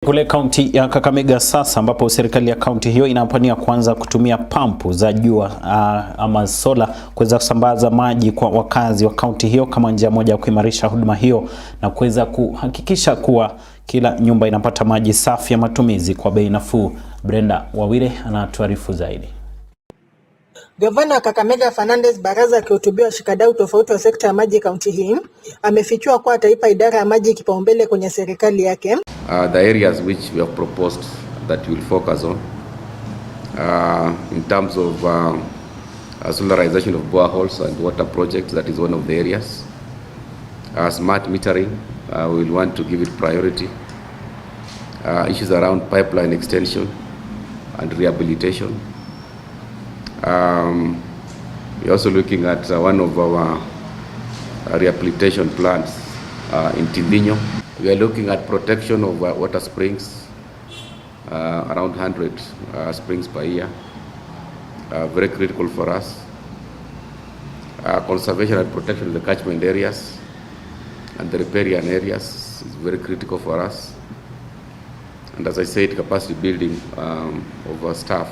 Kule kaunti ya Kakamega sasa, ambapo serikali ya kaunti hiyo inapania kuanza kutumia pampu za jua ama sola kuweza kusambaza maji kwa wakazi wa kaunti hiyo kama njia moja ya kuimarisha huduma hiyo na kuweza kuhakikisha kuwa kila nyumba inapata maji safi ya matumizi kwa bei nafuu. Brenda Wawire anatuarifu zaidi. Gavana wa Kakamega Fernandez Baraza akihutubia washikadau tofauti wa sekta ya maji kaunti hii amefichua kuwa ataipa idara ya maji kipaumbele kwenye serikali yake. The areas which we have proposed that we will focus on in terms of solarization of boreholes and water projects, that is one of the areas. Smart metering, we will want to give it priority. Issues around pipeline extension and rehabilitation. We're also looking at one of our rehabilitation plants in Tindinho. We are looking at protection of water springs, around 100 springs per year, very critical for us. Conservation and protection of the catchment areas and the riparian areas is very critical for us. And as I said, capacity building of our staff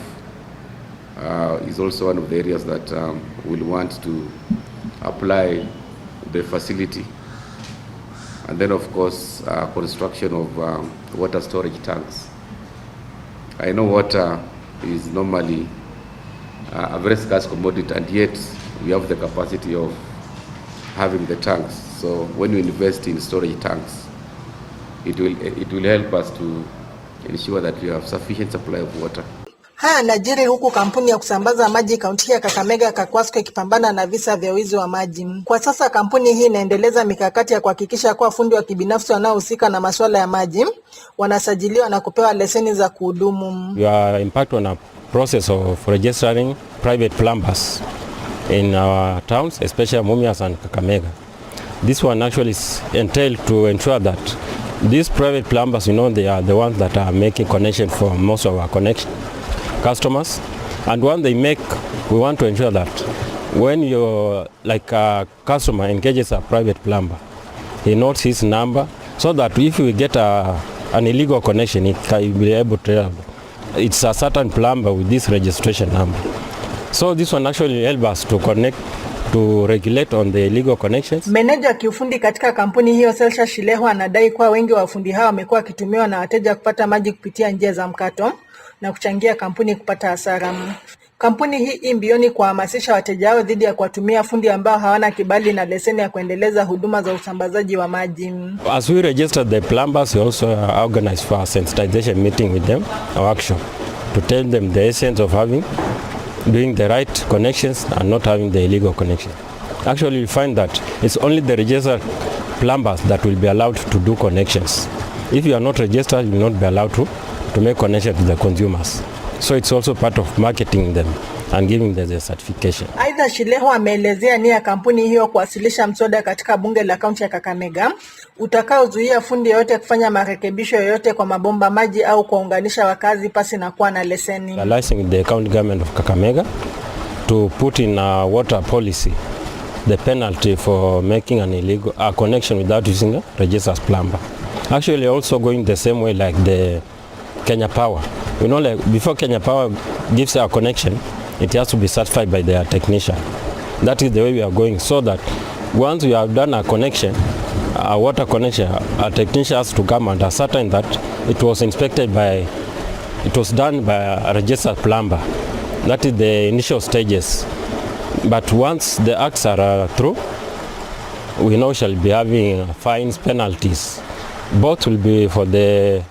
is also one of the areas that we'll want to apply the facility. And then of course construction of water storage tanks. I know water is normally a very scarce commodity, and yet we have the capacity of having the tanks. So when we invest in storage tanks, it will help us to ensure that we have sufficient supply of water. Haya najiri huku kampuni ya kusambaza maji kaunti ya Kakamega Kakwasco ikipambana na visa vya wizi wa maji. Kwa sasa kampuni hii inaendeleza mikakati ya kuhakikisha kuwa fundi wa kibinafsi wanaohusika na masuala ya maji wanasajiliwa na kupewa leseni za kuhudumu. We are impact on a process of registering private plumbers in our towns, especially Mumias and Kakamega. This one actually is entailed to ensure that these private plumbers, they are the ones that are making connection for most of our customers, and when they make, we want to ensure that when a customer engages a private plumber, he notes his number, so that if we get an illegal connection, it can be able to it's a certain plumber with this registration number. So this one actually helps us to connect to regulate on the illegal connections. Meneja kiufundi katika kampuni hiyo Selsha Shileho anadai kuwa wengi wa wafundi hao wamekuwa wakitumiwa na wateja kupata maji kupitia njia za mkato na kuchangia kampuni kupata hasara. Kampuni hii mbioni kuhamasisha wateja wao dhidi ya kuwatumia fundi ambao hawana kibali na leseni ya kuendeleza huduma za usambazaji wa maji. As we register the plumbers, we also organize for a sensitization meeting with them, a workshop, to tell them the essence of doing the right connections and not having the illegal connection. Actually, we find that it's only the registered plumbers that will be allowed to do connections. If you are not registered, you will not be allowed to make connection to the consumers. So it's also part of marketing them and giving them the certification. Aidha, Shileho ameelezea nia ya kampuni hiyo kuwasilisha mswada katika bunge la kaunti ya Kakamega utakaozuia fundi yote kufanya marekebisho yoyote kwa mabomba maji au kuunganisha wakazi pasi na kuwa na leseni. Realizing the county government of Kakamega to put in a water policy the penalty for making an illegal connection without using a registered plumber. Actually also going the same way like the Kenya Power. Before Kenya Power gives a connection, it has to be certified by their technician. That is the way we are going, so that once we have done a connection, a water connection, a technician has to come and ascertain that it was done by a registered plumber. That is the initial stages. But once the acts are through, we shall be having fines, penalties. Both will be for the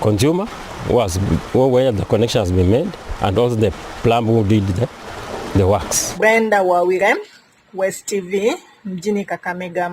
consumer where the connection has been made, and also the plumber who did the works. Brenda Wawire, West TV, mjini Kakamega.